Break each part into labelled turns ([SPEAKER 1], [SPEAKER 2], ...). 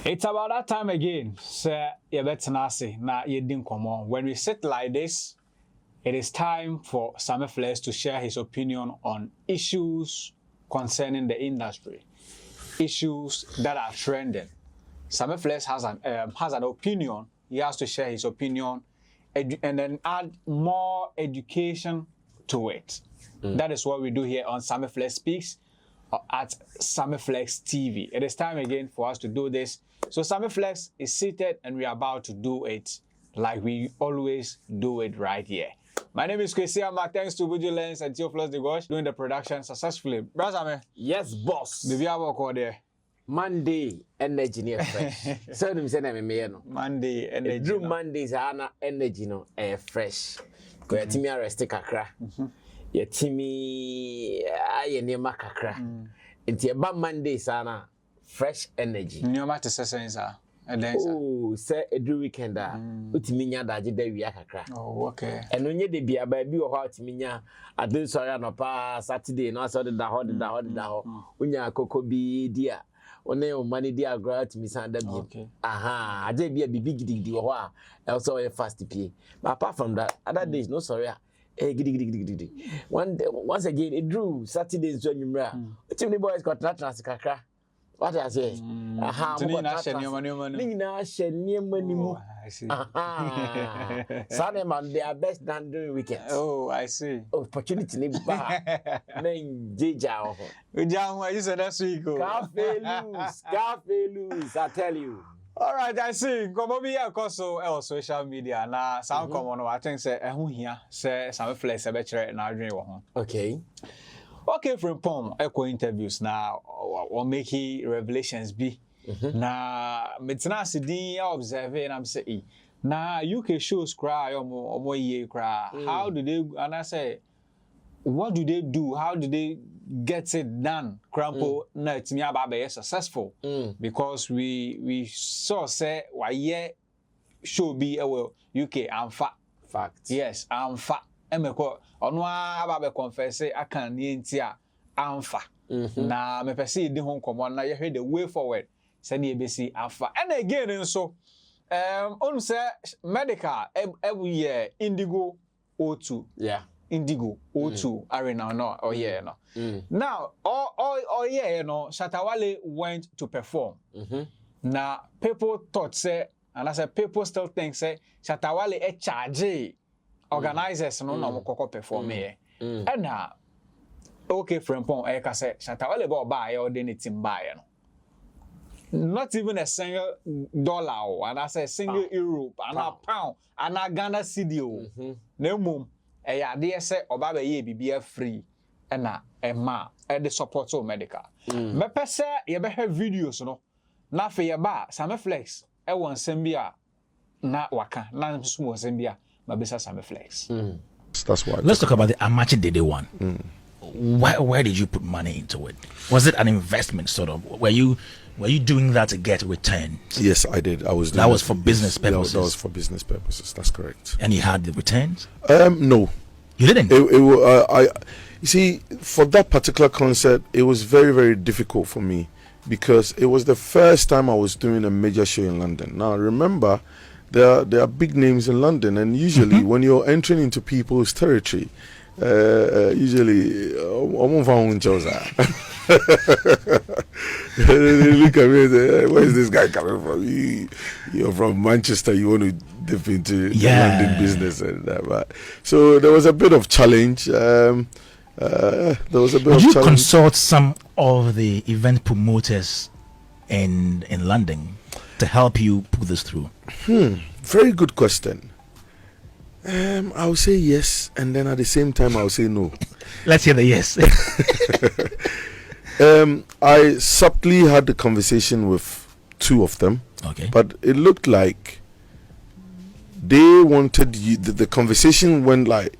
[SPEAKER 1] It's about that time again, sir. Na when we sit like this, it is time for Sammy Flex to share his opinion on issues concerning the industry, issues that are trending. Sammy Flex has an opinion. He has to share his opinion, and then add more education to it. That is what we do here on Sammy Flex Speaks at Sammy Flex TV. It is time again for us to do this. So Sammy Flex is seated and we are about to do it like we always do it right here. My name is Kuami. Thanks to Vigilance and Theophilus de Gosh doing the production successfully. Brother,
[SPEAKER 2] yes, boss.
[SPEAKER 1] Maybe I will call there.
[SPEAKER 2] Monday energy near fresh. So them say na me no.
[SPEAKER 1] Monday energy.
[SPEAKER 2] Drew Mondays ana energy no fresh. Ko yatimi arrest kakra. Yatimi aye nema kakra. Nti eba Mondays ana fresh energy.
[SPEAKER 1] Nyoma te sense
[SPEAKER 2] oh, say every weekend utimi nya daje da wi akakra.
[SPEAKER 1] Oh, okay.
[SPEAKER 2] Eno nye de bia ba bi wo ha utimi nya ade sorry no pa Saturday no so de da ho unya koko bi dia one o mani dia gra utimi san da bi. Aha, ade bia bibi gidigidi wo ho a also fast pay. But apart from that, other days no sorry gidi. Once again it drew Saturdays so nyumra. Utimi boys got trans kakra. What I say? Aha, Nina Sunday man, they are best than during weekends.
[SPEAKER 1] Oh, I see.
[SPEAKER 2] Opportunity ni ba. Men jija.
[SPEAKER 1] Ujamu, you said that's week.
[SPEAKER 2] Cafe loose, I tell you.
[SPEAKER 1] All right, I see. Come over here, also social media. Now, some come on. I think say, here say some flex a better now dream.
[SPEAKER 2] Okay.
[SPEAKER 1] Okay, from Pom, echo interviews now, or making revelations be. Now, Metna Sidi observing, I'm saying, now UK shows cry or more ye cry. How do they, and I say, what do they do? How do they get it done? Crampo, no, it's me about be successful because we saw say, why ye should be UK, I'm fat.
[SPEAKER 2] Fact.
[SPEAKER 1] Yes, I'm fat. Emeko ono aba confess aka nie ntia amfa na me pese di ho nkomo na ye the way forward say na ebesi afa and again nso on say medical every year indigo O2 indigo O2 arena no oh yeah no now all year no Shatawale went to perform now people thought say and I said people still think say Shatawale charge organizers no na mokoko perform here and okay friend pon e ka say Shatawale ba ya ode ne team ba ya no not even a single dollar and I say single euro and a pound and a Ghana cedi o na mum e ya de say oba ba ye bibia free and na e ma e the support of medical me pese ye be have videos no na fe ye ba Sammy Flex e won sembia na waka na nso sembia Sammy Flex.
[SPEAKER 3] That's why.
[SPEAKER 4] Let's talk about the Amakye Dede one. Where did you put money into it? Was it an investment sort of? Were you doing that to get returns?
[SPEAKER 3] Yes, I did. I was.
[SPEAKER 4] That was for business purposes.
[SPEAKER 3] That was for business purposes. That's correct.
[SPEAKER 4] And you had the returns?
[SPEAKER 3] No.
[SPEAKER 4] You didn't.
[SPEAKER 3] You see, for that particular concert, it was very, very difficult for me because it was the first time I was doing a major show in London. Now, remember. There are big names in London, and usually when you're entering into people's territory, usually they look at me and say, where is this guy coming from? You're from Manchester, you want to dip into London business and that. But so there was a bit of challenge. Would
[SPEAKER 4] you consult some of the event promoters in London to help you put this through?
[SPEAKER 3] Very good question. I'll say yes, and then at the same time I'll say no.
[SPEAKER 4] Let's hear the yes.
[SPEAKER 3] I subtly had the conversation with two of them.
[SPEAKER 4] Okay.
[SPEAKER 3] But it looked like they wanted you. The conversation went like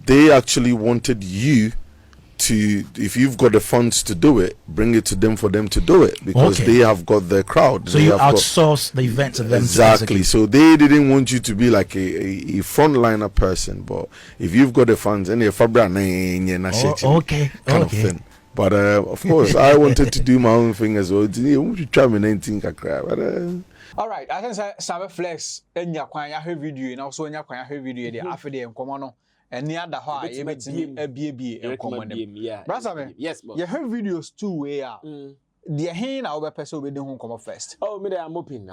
[SPEAKER 3] they actually wanted you to, if you've got the funds to do it, bring it to them for them to do it because they have got their crowd.
[SPEAKER 4] So you outsource the event to them.
[SPEAKER 3] Exactly. So they didn't want you to be like a frontliner person, but if you've got the funds and you're kind of thing. But of course, I wanted to do my own thing as well. You try me 19 kakra, but
[SPEAKER 1] all right, I think Sammy Flex enya kwan ya hwe video na also enya kwan ya hwe video dey afede enkomo no eni ada ho a ye betimi abiebie enkomo dem. Brother,
[SPEAKER 2] yes, boss.
[SPEAKER 1] You have videos two way out. The hen na obepese obedi ho enkomo first.
[SPEAKER 2] Oh, me I'm open.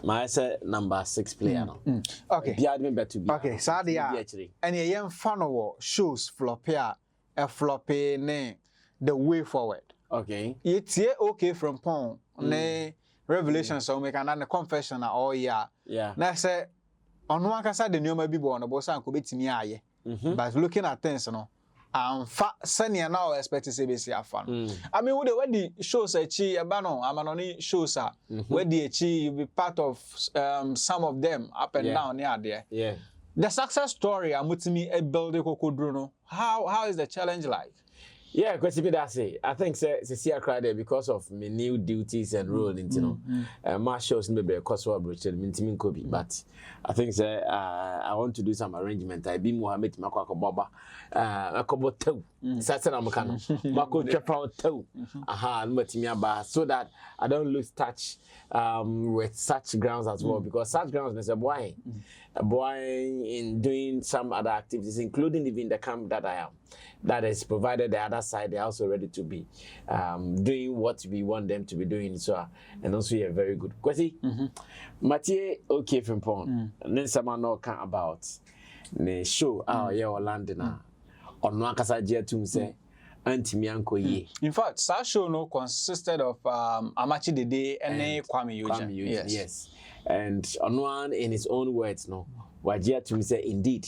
[SPEAKER 2] My number 6 player no.
[SPEAKER 1] Okay.
[SPEAKER 2] Biad me better be.
[SPEAKER 1] Okay, so dia and ye yem fan wo shows flop here a floppy ne the way forward.
[SPEAKER 2] Okay.
[SPEAKER 1] It's okay from pon ne revelation so make an confession all year.
[SPEAKER 2] Yeah.
[SPEAKER 1] Na say on one kasa the new maybe born about san ko betimi aye. But looking at things no fa senior now expect to say be fan. I mean when the shows achi eba no amanoni shows are where the achi you be part of some of them up and down near there.
[SPEAKER 2] Yeah.
[SPEAKER 1] The success story amutimi e build kokodro no. How is the challenge like?
[SPEAKER 2] Yeah, because that's it. I think see crowd because of my new duties and role in my shows maybe a cost of Richard Mintimin Kobe. But I think I want to do some arrangement. I be Mohammed Makako Baba, Makobo Toe, Satan Amakano, Mako Chapao Toe, so that I don't lose touch with such grounds as well. Because such grounds is a boy in doing some other activities, including even the camp that I am. That is provided the other side, they're also ready to be doing what we want them to be doing. So, and also you're very good. Kwesi, Mathieu, okay from Pon. And then someone know about the show, London, on Wakasa Jetum say, Auntie Mianko ye.
[SPEAKER 1] In fact, that show no consisted of Amakye Dede and Kuami Eugene.
[SPEAKER 2] Yes. And on one, in his own words, no, Wajetum say, indeed,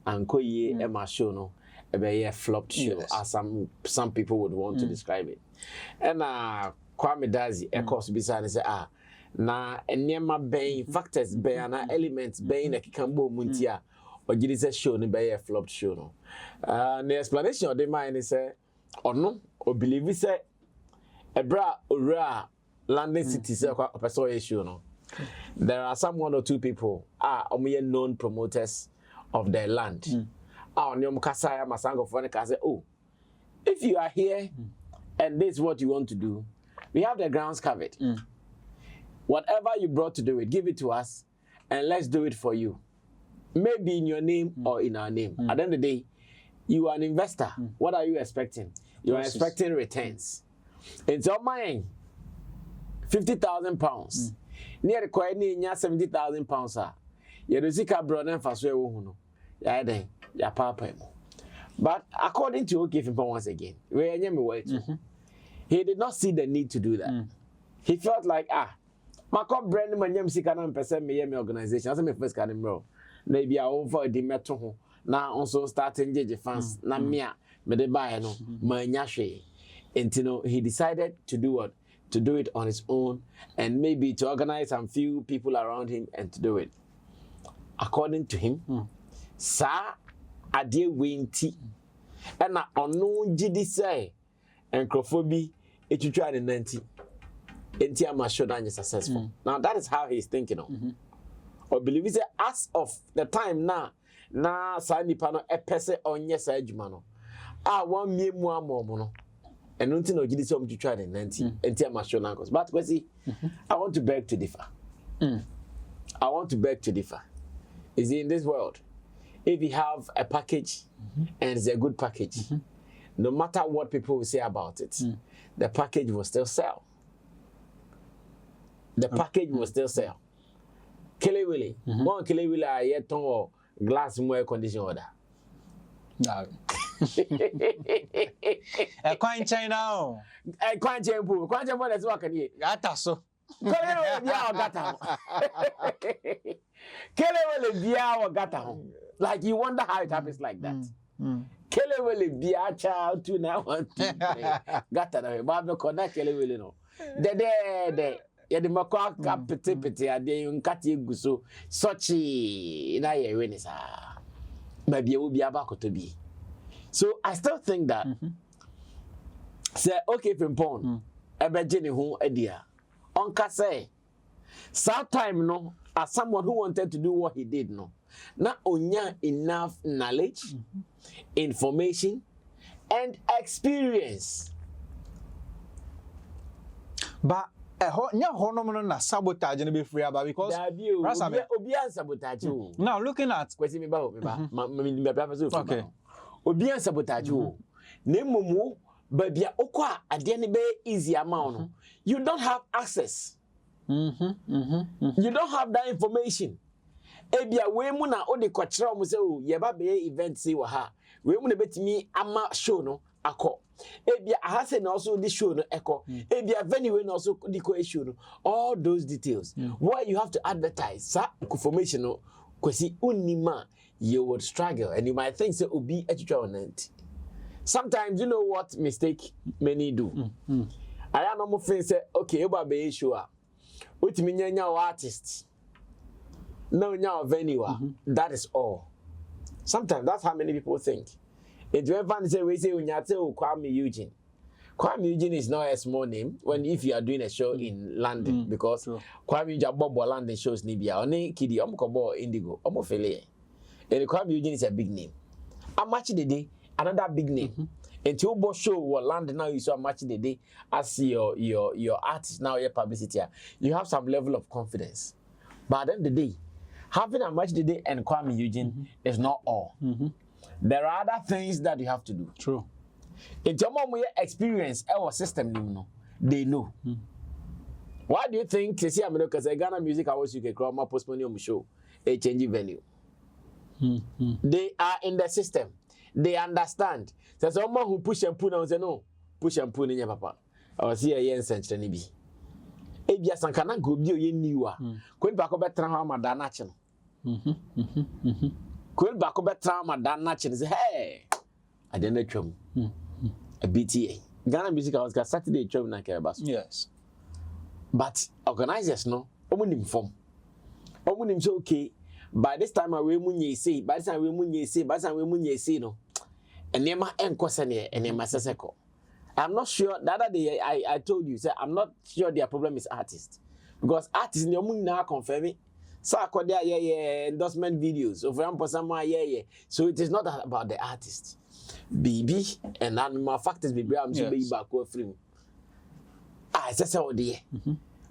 [SPEAKER 2] Anko ye, Emma show no. A flopped show, as some people would want to describe it. And Kwame Dazi, of course, beside and say, na enema being factors, being elements, being a kikambo muntia, or did it show ni be a flopped show? No, the explanation of the mind is or no, or believe it say a bra or landing city a show. No, there are some 1 or 2 people only known promoters of their land. Oh, if you are here and this is what you want to do, we have the grounds covered. Whatever you brought to do it, give it to us and let's do it for you. Maybe in your name or in our name. At the end of the day, you are an investor. What are you expecting? You are expecting returns. It's your mind. £50,000. Near the coin, £70,000. You do see Cabron for so ya papa. But according to Okefimpo once again, he did not see the need to do that. He felt like Mako brand manyam sikana mpese me organization. As me first can bro. Maybe I over the metro now also starting JJ fans na mia me de buy no manya hwe. And he decided to do what? To do it on his own and maybe to organize some few people around him and to do it. According to him, sa ade wenti and na ono gidi say encrophobi etwitwa ne nanti enti am sure that is successful. Now that is how he's thinking of. Or believe it as of the time now na sa nipa no epese onye sa adwuma no one miemu amomo no eno nti na ogidi say omtwitwa ne nanti enti am sure na. But I want to beg to differ. I want to beg to differ. Is in this world, if you have a package and it's a good package, no matter what people will say about it, the package will still sell. The package will still sell. Kele Willie, one Kele Willie, I yet ton glass more condition order.
[SPEAKER 1] No. A coin China.
[SPEAKER 2] A coin chamber, coin chamber is working here.
[SPEAKER 1] Gata so.
[SPEAKER 2] Like you wonder how it happens like that. Kele will be a child to now. Gata na Bible connect Kele will no. Dede ya de makwa kapete ade nkati eguso sochi na ye we ni sa. Ba bia obi abakoto bi. So I still think that say okay pimpon ebeje ne ho adia. Onka say that time no as someone who wanted to do what he did no na onya enough knowledge information and experience.
[SPEAKER 1] But nya honom no na sabotage no be free about because
[SPEAKER 2] obi sabotage.
[SPEAKER 1] Now looking at
[SPEAKER 2] kwesi me ba me brother so okay. Obi sabotage o. Na momu ba bia okwa ade ne be easy amount no. You don't have access. You don't have that information. Ebia we mu na odi kwakere o say o ye ba be event say wa ha. We mu na betimi ama show no akọ. Ebia ahase na also this show no echo. Ebia venue na also the show no. All those details. Why you have to advertise sa information no kwesi unima you would struggle and you might think say obi etwitwa. Sometimes you know what mistake many do. I am no think say okay eba be show a utimi nyanya artist. No nya venue. That is all. Sometimes that's how many people think. If you ever say we say Kuami Eugene. Kuami Eugene is not a small name when if you are doing a show in London because Kuami Eugene Bobo London shows Nibia only kidi omokobo indigo omofele. And Kuami Eugene is a big name. Amakye Dede another big name. Until Bobo show what London now you saw Amakye Dede as your artist now your publicity. You have some level of confidence. But at the end of the day, having Amakye Dede and Kuami Eugene is not all. There are other things that you have to do.
[SPEAKER 1] True.
[SPEAKER 2] In terms of experience, our system, they know. Why do you think, because Ghana Music Awards you can call my postpone on show, a changing venue? They are in the system. They understand. So someone who push and pull and say no, push and pull in your papa. I was here yen century be. Ebia sankana go bi o ye niwa. Ko ba ko betra ha ma da na che no. Ko ba ko betra ma da na che say hey. I dey na twam. A BTA. Ghana Music Awards got Saturday twam na ke ba so.
[SPEAKER 1] Yes.
[SPEAKER 2] But organizers no, omo nim form. Omo nim say okay, by this time we munye say, by this time we munye say, by this time we munye say no. Enema enko sene enema seseko. I'm not sure. The other day I told you, say I'm not sure their problem is artists, because artists no money now confirm it. So I call there endorsement videos. So for example, someone So it is not about the artist. BB and animal factors BB. I'm saying baby back with free. It's just how they.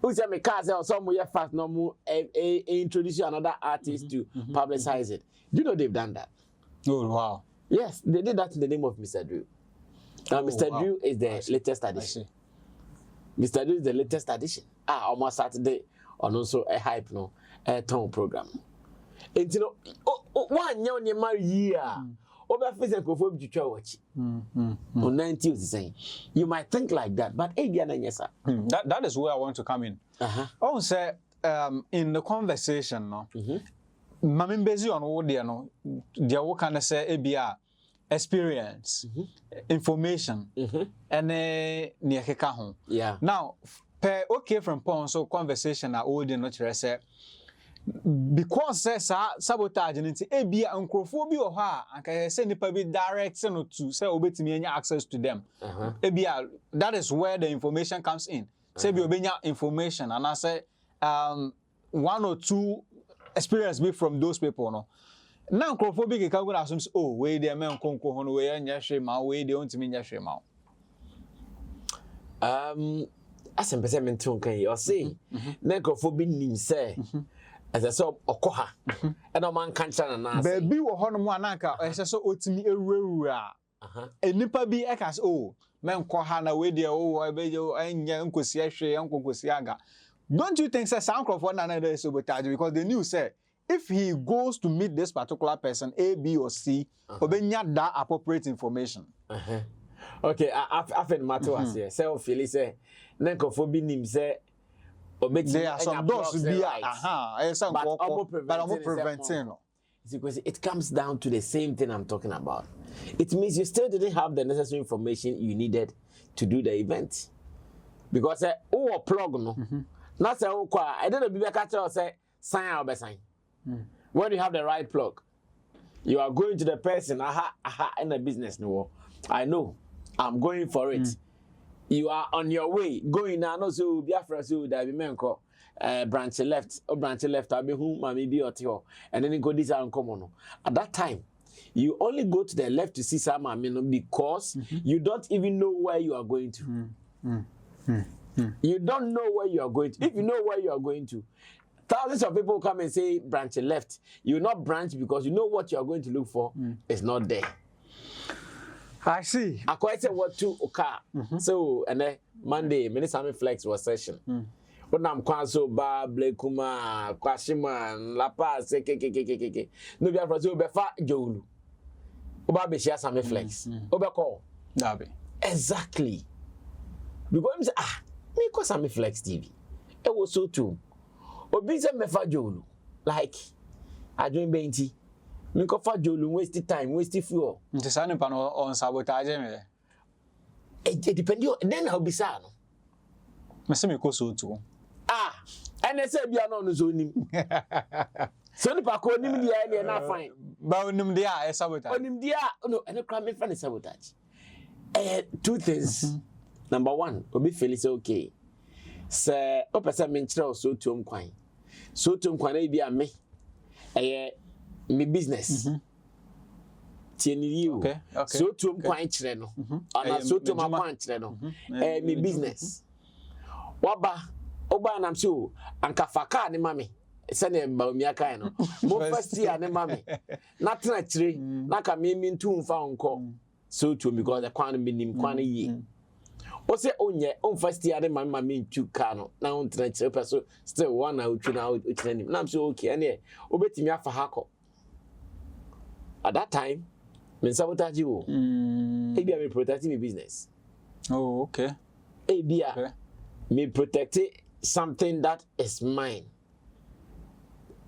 [SPEAKER 2] Who say me cars or somewhere fast no more introduce another artist to publicize it. Do you know they've done that?
[SPEAKER 1] Oh wow.
[SPEAKER 2] Yes, they did that in the name of Mr. Drew. Now, Mr. Drew is the latest addition. Mr. Drew is the latest addition. Almost Saturday on also a hype no a tone program. And you know, one young year, over physical for you to watch. On 90 is saying you might think like that, but yes, sir.
[SPEAKER 1] That is where I want to come in. I say in the conversation, no, Mamin busy on what they no, they what can say ABR. Experience, information, and near Kekahon.
[SPEAKER 2] Yeah.
[SPEAKER 1] Now, okay from Pon, so conversation are old and not say because says sabotage and it's a uncrophobia or her, and can send the public direct send to say obey me any access to them. That is where the information comes in. Say be obeying information, and I say 1 or 2 experience be from those people, no. Now, crophobic can go assume, oh, wait, the man conco on way and yashima, way, they don't mean yashima.
[SPEAKER 2] As a percent to can you say, necrophobic name say, as I saw Okoha, and a man can't and answer. Baby or Honomanaka, as I saw Otimi a nipper be ekas, oh, man, Kohana, way there, oh, I beg you, and Uncle Siashi, Uncle Siaga. Don't you think, sir, Uncle for another is sabotage because the news said, if he goes to meet this particular person, A, B, or C, obenya that appropriate information. Okay, I feel matter as here. Say, Philly say, necrophobic name say,
[SPEAKER 1] there are some doors to be but I'm preventing.
[SPEAKER 2] Because it comes down to the same thing I'm talking about. It means you still didn't have the necessary information you needed to do the event. Because oh, plug no, not say oh, I didn't be back at say sign or sign. When you have the right plug, you are going to the person, in the business. No, I know, I'm going for it. You are on your way, going now. No, so be afraid so that we menko branch left, I'll be whom maybe or and then go this uncommon. At that time, you only go to the left to see Sammy because you don't even know where you are going to. You don't know where you are going to. If you know where you are going to, thousands of people come and say branch left. You will not branch because you know what you are going to look for is not there.
[SPEAKER 1] I see.
[SPEAKER 2] I quite say what to occur. So and then Monday, many Sammy Flex was session. When I'm so bad, Blakuma, Kwashima, La Paz, ke. No be afraid to be fat Jolu. Oba be share Sammy Flex. Oba call. Exactly. Because me call Sammy Flex TV. It was so too. Obi say me fa Jolu. Like I doing benti. Me ko fa Jolu waste time, waste fuel.
[SPEAKER 1] Nti sa nipa no on sabotage me.
[SPEAKER 2] It depend on then how be sa no.
[SPEAKER 1] Me say me ko so too.
[SPEAKER 2] And I said, "Be no so nim." So nipa ko nim dia na fine.
[SPEAKER 1] Ba onim dia e sabotage.
[SPEAKER 2] Onim dia no, and the crime me fan sabotage. Two things. Number one, obi feel say okay. Say o person me nkyerɛ so tuom kwan. So tuom kwan e bia me. Me business. Tieni you.
[SPEAKER 1] Okay.
[SPEAKER 2] So tuom kwan kyerɛ no. Ana so tuom kwan kyerɛ no. Me business. Waba Oba nam so anka faka ne mame sene mba omiaka no mo first year ne mame na tena kire na ka me ntu mfa onko so to because the kwan me nim kwan ye o se onye on first year ne mame ntu ka no na on tena kire person still one na otwi na otwi nim nam so okay ene obetimi afa hako at that time me sabotage wo e bia me protect me business.
[SPEAKER 1] Oh, okay.
[SPEAKER 2] E bia me protect something that is mine.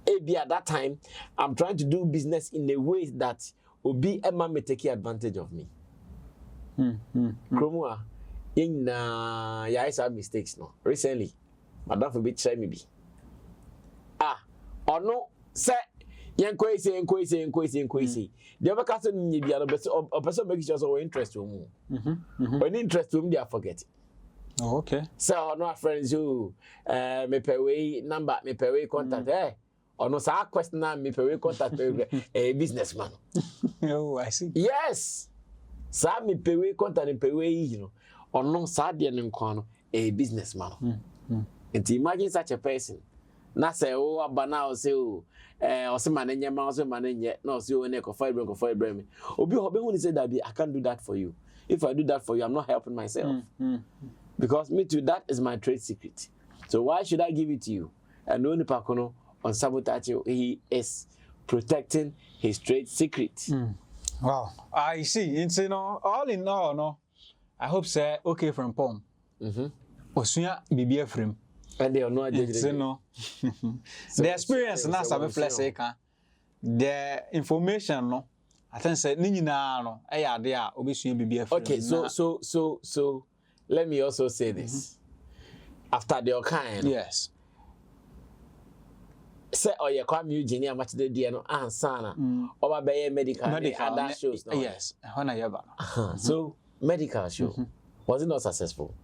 [SPEAKER 2] Maybe at that time, I'm trying to do business in a way that will be a man may take advantage of me. Kromua, in I have mistakes no. Recently, Madam for bit try me be. Or no, say, yankwese. The other person need be a person makes just our interest to move. When interest to me, they forget.
[SPEAKER 1] Oh, okay.
[SPEAKER 2] So no friends who me pay way number, me pay way contact. Or no sa question na me pay way contact a businessman.
[SPEAKER 1] Oh, I see.
[SPEAKER 2] Yes. Sa me pay way contact and pay way, you know. Or no sa dia nkwano a businessman. And imagine such a person. Na say oh abana o say o say manenya ma o say manenya no say o ne ko fibre. Obi hu say that I can't do that for you. If I do that for you, I'm not helping myself. Because me too, that is my trade secret. So why should I give it to you? And only Pakono on sabotage, he is protecting his trade secret.
[SPEAKER 1] Wow, I see. It's all in all, no. I hope say okay from Pom. Osunya bibi frame.
[SPEAKER 2] And they are no
[SPEAKER 1] no. The experience na sabe flex the information no. I think say ni nyina no e ya de a obesunya bibi frame.
[SPEAKER 2] Okay, so let me also say this. After the kind,
[SPEAKER 1] yes.
[SPEAKER 2] Say Kuami Eugene Amakye Dede no ansana oba be medical other shows no.
[SPEAKER 1] Yes, when I ever.
[SPEAKER 2] So medical show was it not successful?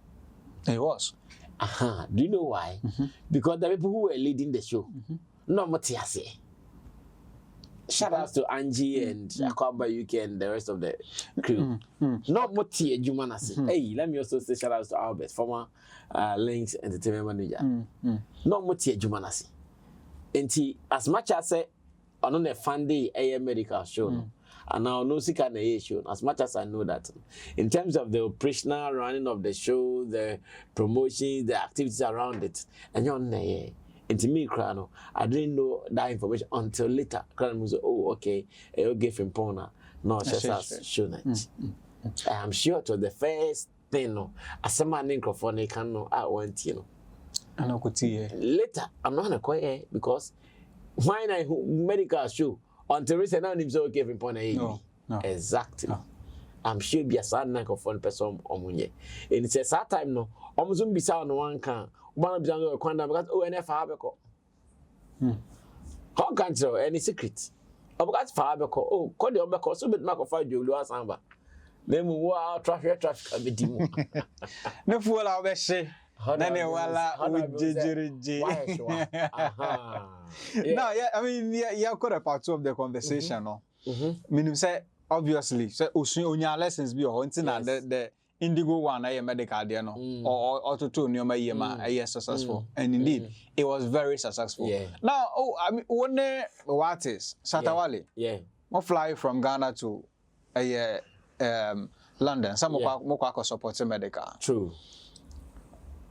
[SPEAKER 1] It was.
[SPEAKER 2] Do you know why? Because the people who were leading the show no motiase. Shout out to Angie and Akwaba UK and the rest of the crew. Not Moti Jumanasi. Hey, let me also say shout out to Albert, former Links Entertainment Manager. Not Moti Jumanasi. And as much as I on a fun day a medical show, and now no sick and a show, as much as I know that. In terms of the operational running of the show, the promotions, the activities around it, and you're and to me, Krano, I didn't know that information until later. Krano was oh, okay, you gave him Pona. No, just as shown it. I'm sure it was the first thing, no. As a man in California, can know I want you know.
[SPEAKER 1] I know could see
[SPEAKER 2] later, I'm not going to quite because when I medical show until recent, I didn't give him Pona. No. Exactly. No. I'm sure be a sad night of one person on Munye. And it's a sad time, no. Almost be sound one can. One of the quantum because NF how can't you any secret? About Fabico, oh, call the Obaco, so bit Macofy, you lose Samba. Then we were traffic a bit.
[SPEAKER 1] No fool, I'll be say. No, yeah, I mean, yeah, quite a part of the conversation, no. meaning say obviously say onya lessons be or until the indigo one medical there no or to nyoma yema successful and indeed it was very successful. Now I mean one what is Shatawale fly from Ghana to London some mokwa support medical.
[SPEAKER 2] True.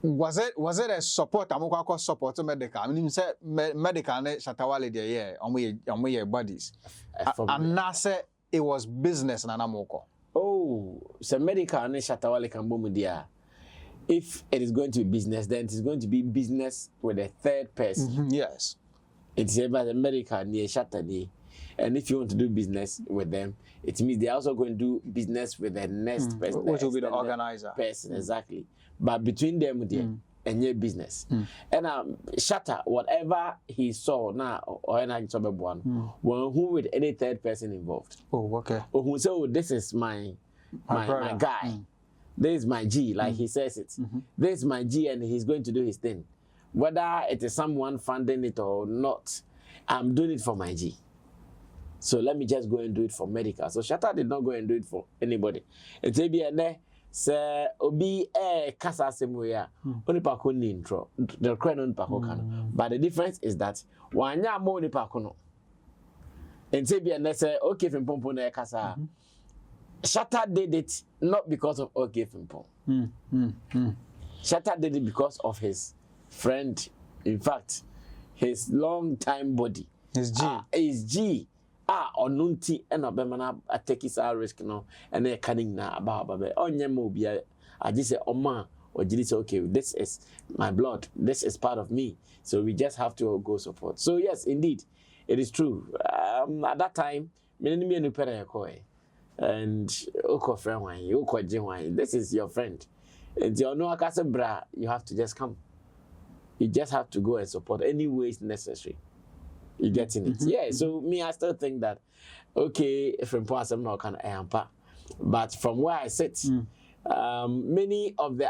[SPEAKER 1] Was it a support amokwa support medical? I mean say medical ne Shatawale there omo bodies and na say it was business na namoko.
[SPEAKER 2] Oh, so medical ne Shatawale can boom dia. If it is going to be business, then it is going to be business with a third person.
[SPEAKER 1] Yes.
[SPEAKER 2] It's about the medical near Shatawale. And if you want to do business with them, it means they're also going to do business with the next person.
[SPEAKER 1] Which will be the organizer.
[SPEAKER 2] Person, exactly. But between them, and your business. And Shatta, whatever he saw now, or any one, who with any third person involved.
[SPEAKER 1] Oh, okay.
[SPEAKER 2] Or who say, oh, this is my guy. This is my G, like he says it. This is my G, and he's going to do his thing. Whether it is someone funding it or not, I'm doing it for my G. So let me just go and do it for medical. So Shatta did not go and do it for anybody. It may be a ne se obi kasa semuya oni pako ni intro the crown on pako kano. But the difference is that wanya mo ni pako no. And say be a ne se okay fimpompo na kasa. Shatta did it not because of okay fimpom. Shatta did it because of his friend. In fact, his long time buddy. His G. Onunti and obemana take his risk no and they're cutting na about onye mobia. I just say oma or just say okay, this is my blood, this is part of me, so we just have to go support. So yes, indeed, it is true. At that time, me no pere koe and oko friend wan you oko jinwan, this is your friend. And you know akase bra, you have to just come. You just have to go and support any ways necessary. You getting it? Yeah. So me, I still think that okay, from point I'm not kind of ampa, but from where I sit, many of the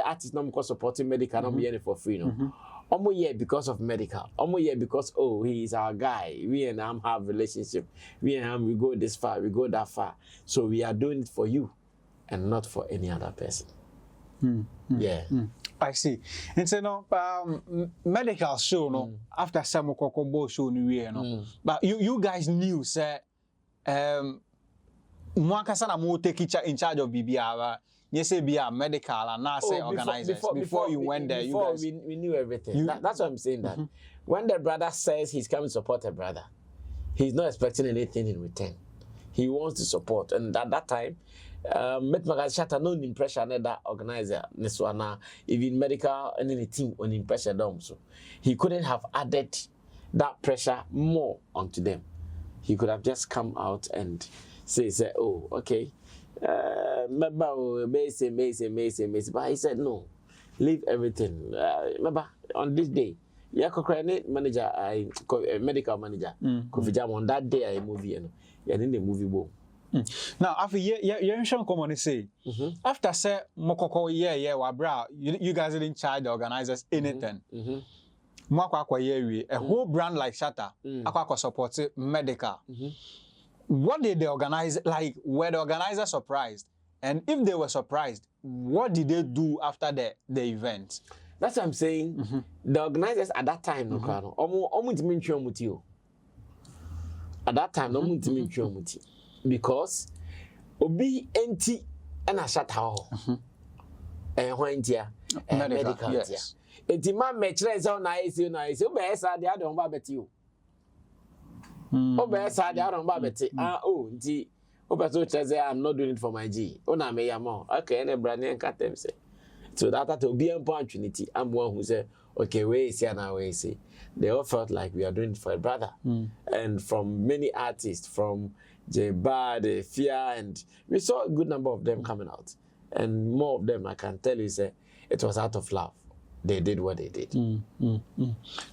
[SPEAKER 2] artists not supporting medical, not be any for free, no. Almost yeah because of medical. Almost yeah because oh he is our guy. We and him have relationship. We and him we go this far, we go that far. So we are doing it for you, and not for any other person. Yeah.
[SPEAKER 1] I see. And so no medical show no after some kokombo show no no. But you guys knew say mwakasa na mo take in charge of BBR. You say be a medical and now say organizers before you went there.
[SPEAKER 2] Before
[SPEAKER 1] you guys
[SPEAKER 2] we knew everything. That's what I'm saying. That when the brother says he's coming to support a brother, he's not expecting anything in return. He wants to support, and at that time. Shatta no impression that organizer Neswana even medical and any team on impression them, so he couldn't have added that pressure more onto them. He could have just come out and say oh okay but he said no, leave everything. Remember on this day manager medical manager on that day I movie in the movie boom.
[SPEAKER 1] Now, after you come on say after say mokoko wabra you guys didn't charge the organizers anything. A whole brand like Shatta akwa support medical. What did the organize like? Were the organizers surprised? And if they were surprised, what did they do after the event?
[SPEAKER 2] That's what I'm saying. The organizers at that time at that time because obi enti and a Shatta when medical
[SPEAKER 1] yes.
[SPEAKER 2] Enti ma mechre so na esi be sa de adon ba beti o be sa de adon ba beti nti o be so say I'm not doing it for my G o na me yamo okay na brand and katem say so that obi empo opportunity am one who say okay we see na we see they all felt like we are doing it for a brother. And from many artists, from J-Bad, Fear, and we saw a good number of them coming out. And more of them, I can tell you, say, it was out of love. They did what they did.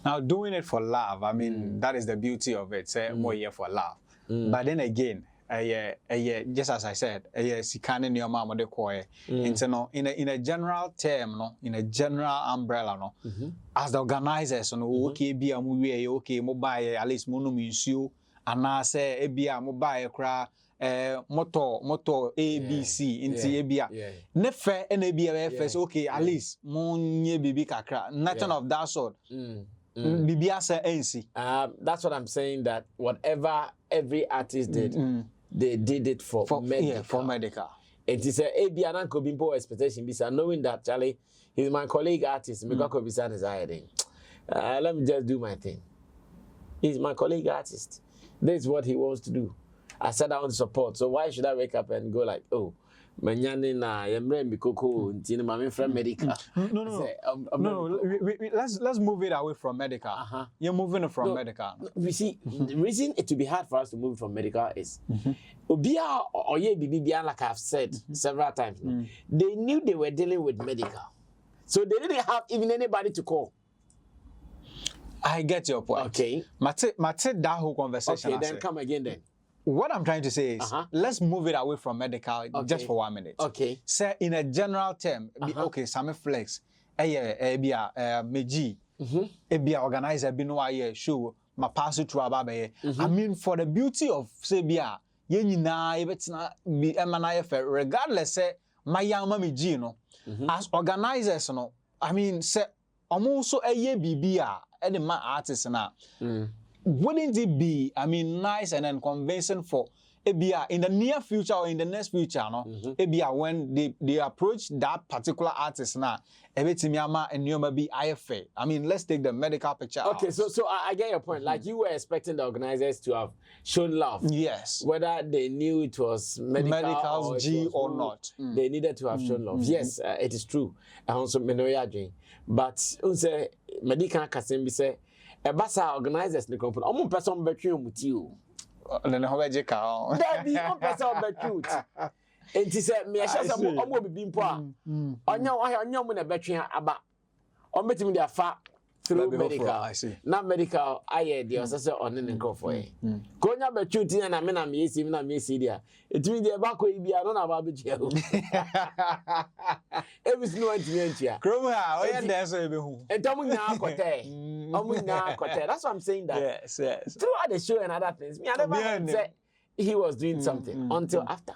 [SPEAKER 1] Now, doing it for love, I mean, that is the beauty of it. Say, more here for love. But then again, just as I said, sikane ni mama de koe. In a general term, no, in a general umbrella, no, as the organizers, no, okay, be a movie, okay, mobile, at least mono minsu, anase ebia mo buy kra motor ABC inti ebia ne fe na ebia first okay at least mo nye bibi kakra nothing of that sort bibi asa NC.
[SPEAKER 2] That's what I'm saying, that whatever every artist did they did it for medical.
[SPEAKER 1] Yeah, for medical.
[SPEAKER 2] It is a ebia na ko bimpo expectation bisa knowing that Charlie he's my colleague artist me ko bisa desiring. Let me just do my thing. He's my colleague artist. This is what he wants to do. I said I want to support. So why should I wake up and go like, oh, manyane na yemre mbikoko ntini mama from medical?
[SPEAKER 1] No. Let's move it away from medical. You're moving it from medical.
[SPEAKER 2] We see the reason it will be hard for us to move from medical is obia oye bibia, like I've said several times. They knew they were dealing with medical, so they didn't have even anybody to call.
[SPEAKER 1] I get your point.
[SPEAKER 2] Okay.
[SPEAKER 1] Mate that whole conversation.
[SPEAKER 2] Okay, then come again then.
[SPEAKER 1] What I'm trying to say is, let's move it away from medical just for 1 minute.
[SPEAKER 2] Okay.
[SPEAKER 1] Say in a general term, okay, Sammy Flex, meji, organizer be no aye show, ma pass it to ababe. I mean, for the beauty of Sebia, ye na ebetina be emanaye regardless say my young meji no, as organizers no, I mean say almost a ye bibia. Any man artist now, wouldn't it be, I mean, nice and then convincing for Ebia in the near future or in the next future, no? Ebia when they approach that particular artist now, Ebetimiama and Nyoma be IFA. I mean, let's take the medical picture.
[SPEAKER 2] Okay,
[SPEAKER 1] out.
[SPEAKER 2] so I get your point. Like you were expecting the organizers to have shown love.
[SPEAKER 1] Yes.
[SPEAKER 2] Whether they knew it was medical
[SPEAKER 1] G or not.
[SPEAKER 2] They needed to have shown love. Yes, it is true. I also menoya dream. But say medical kasembi say ebasa organizers the company. Omo person between mutio.
[SPEAKER 1] Then how be ka?
[SPEAKER 2] There be one person between. And he said me asha say omo bibi mpo a. Onya mo na between aba. Ombetimi dia fa through medical.
[SPEAKER 1] I see.
[SPEAKER 2] Na medical aye dey osese on ne nko for e. Konya between tin na me na me esi dia. Etimi dey ba ko ibia no na ba be chia o. Every no antia.
[SPEAKER 1] Kroma, oya dey so ebe hu.
[SPEAKER 2] Entamu nya akote. That's what I'm saying that.
[SPEAKER 1] Yes.
[SPEAKER 2] Throughout the show and other things, me I never said he was doing something until after.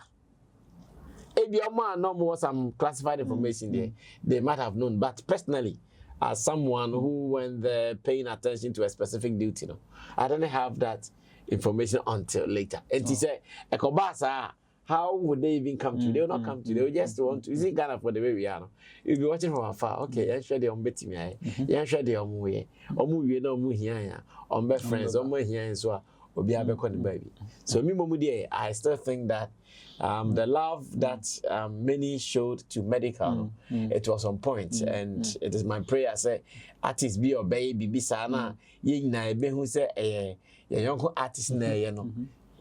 [SPEAKER 2] If your man no more some classified information there, they might have known. But personally, as someone who went there paying attention to a specific duty, I didn't have that information until later. And he said, Ekobasa, how would they even come to? They will not come to. They will just want to. Is it Ghana for the way we are? You'll be watching from afar. Okay, I'm sure they are betting me. I'm sure they are moving. We no move here. My friends, here and so. Baby. So me, I still think that the love that many showed to medical, it was on point, and it is my prayer. Say, artists be obey, be sana. Ye na be who say young artist na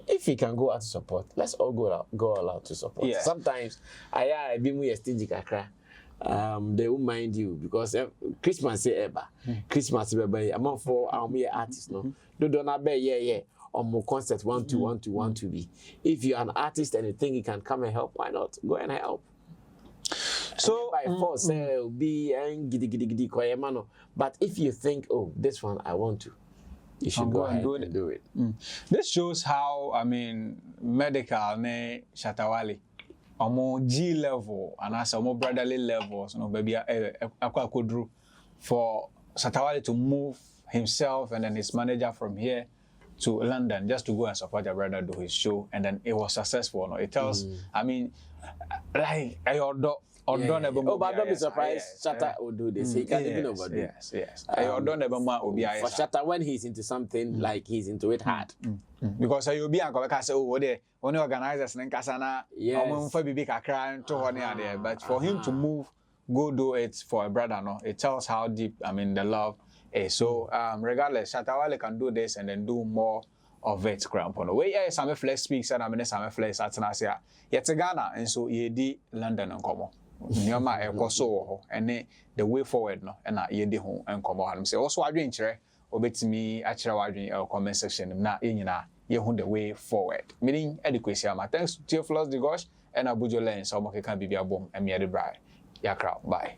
[SPEAKER 2] If he can go out to support, let's all go all out to support. Yeah. Sometimes I be more stingy kakra. They won't mind you because Christmas say eba. Christmas be among for our mere artists no. Do not be yeah. On more concert 1 to be. If you're an artist and you think you can come and help, why not? Go and help. So by force say be gidi kwayemano. But if you think, oh, this one I want to, you should go ahead and do it.
[SPEAKER 1] This shows how, I mean, medical ne Shatawale omo G level and as omo brotherly levels, baby akwa kodru for Shatawale to move himself and then his manager from here to London just to go and support your brother do his show, and then it was successful. It tells, I mean, like but
[SPEAKER 2] don't be surprised. Shatta will do this. He can't even overdo.
[SPEAKER 1] Yes. For
[SPEAKER 2] Shatta, when he's into something, like he's into it hard.
[SPEAKER 1] Because you'll be say, oh, they only organizers and Kasana, but for him to move, go do it for a brother, no, it tells how deep, I mean, the love. So regardless, Shatawale can do this and then do more of it. Way Sammy Flex speaks and I mean Sammy Flex at Nasia. Yet Ghana and so ye di London and Como. Nyama ekoso and the way forward no and ye di home and Como. And say also I drink obet me actually wadrin comment section na yina ye the way forward. Meaning education. Thanks to Theophilus de Gosh and Abujo Lens, so can be a boom and me the bride. Yakra, bye.